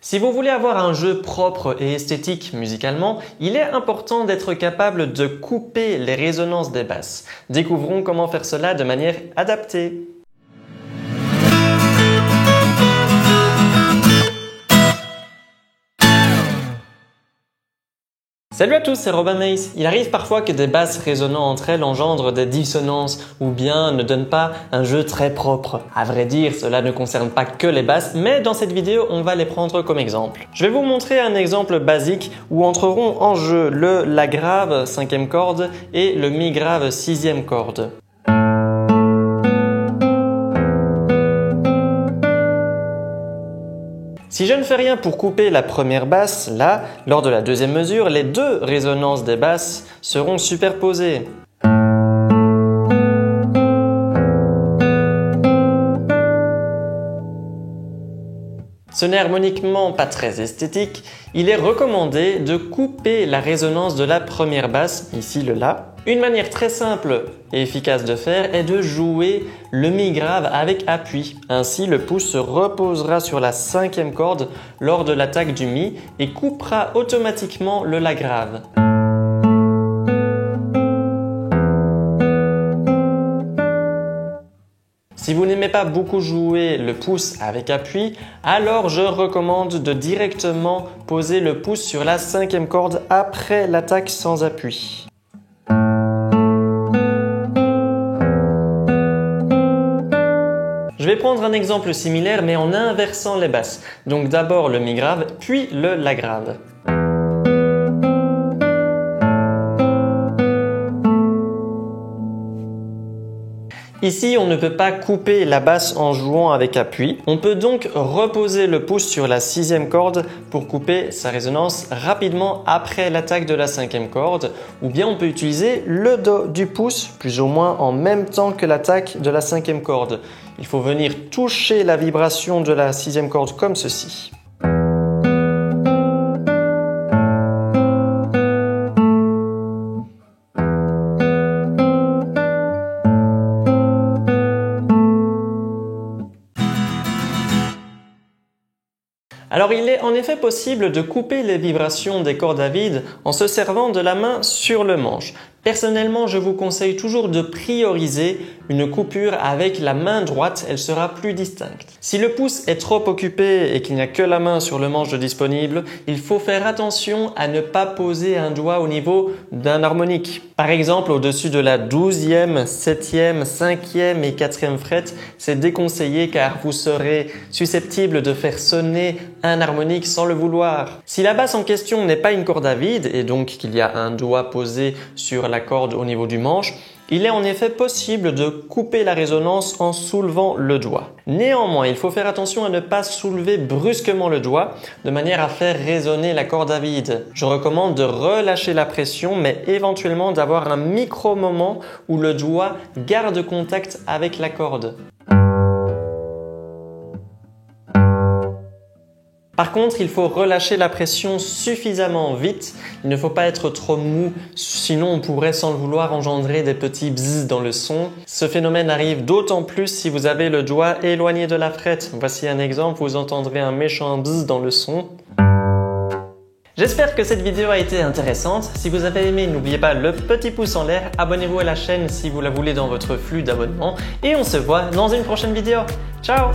Si vous voulez avoir un jeu propre et esthétique musicalement, il est important d'être capable de couper les résonances des basses. Découvrons comment faire cela de manière adaptée. Salut à tous, c'est Robin Mace. Il arrive parfois que des basses résonnant entre elles engendrent des dissonances ou bien ne donnent pas un jeu très propre. À vrai dire, cela ne concerne pas que les basses, mais dans cette vidéo, on va les prendre comme exemple. Je vais vous montrer un exemple basique où entreront en jeu le La grave 5e corde et le Mi grave 6e corde. Si je ne fais rien pour couper la première basse, là, lors de la deuxième mesure, les deux résonances des basses seront superposées. Ce n'est harmoniquement pas très esthétique, il est recommandé de couper la résonance de la première basse, ici le La. Une manière très simple et efficace de faire est de jouer le Mi grave avec appui. Ainsi, le pouce se reposera sur la 5e corde lors de l'attaque du Mi et coupera automatiquement le La grave. Si vous n'aimez pas beaucoup jouer le pouce avec appui, alors je recommande de directement poser le pouce sur la 5e corde après l'attaque sans appui. Je vais prendre un exemple similaire mais en inversant les basses. Donc d'abord le Mi grave, puis le La grave. Ici, on ne peut pas couper la basse en jouant avec appui. On peut donc reposer le pouce sur la 6e corde pour couper sa résonance rapidement après l'attaque de la 5e corde. Ou bien on peut utiliser le Do du pouce, plus ou moins en même temps que l'attaque de la 5e corde. Il faut venir toucher la vibration de la 6e corde comme ceci. Alors il est en effet possible de couper les vibrations des cordes à vide en se servant de la main sur le manche. Personnellement, je vous conseille toujours de prioriser une coupure avec la main droite, elle sera plus distincte. Si le pouce est trop occupé et qu'il n'y a que la main sur le manche de disponible, il faut faire attention à ne pas poser un doigt au niveau d'un harmonique. Par exemple, au-dessus de la 12e, 7e, 5e et 4e fret, c'est déconseillé car vous serez susceptible de faire sonner un harmonique sans le vouloir. Si la basse en question n'est pas une corde à vide et donc qu'il y a un doigt posé sur la corde au niveau du manche, il est en effet possible de couper la résonance en soulevant le doigt. Néanmoins, il faut faire attention à ne pas soulever brusquement le doigt de manière à faire résonner la corde à vide. Je recommande de relâcher la pression mais éventuellement d'avoir un micro-moment où le doigt garde contact avec la corde. Par contre, il faut relâcher la pression suffisamment vite. Il ne faut pas être trop mou, sinon on pourrait sans le vouloir engendrer des petits bzzz dans le son. Ce phénomène arrive d'autant plus si vous avez le doigt éloigné de la frette. Voici un exemple, vous entendrez un méchant bzzz dans le son. J'espère que cette vidéo a été intéressante. Si vous avez aimé, n'oubliez pas le petit pouce en l'air. Abonnez-vous à la chaîne si vous la voulez dans votre flux d'abonnement. Et on se voit dans une prochaine vidéo. Ciao!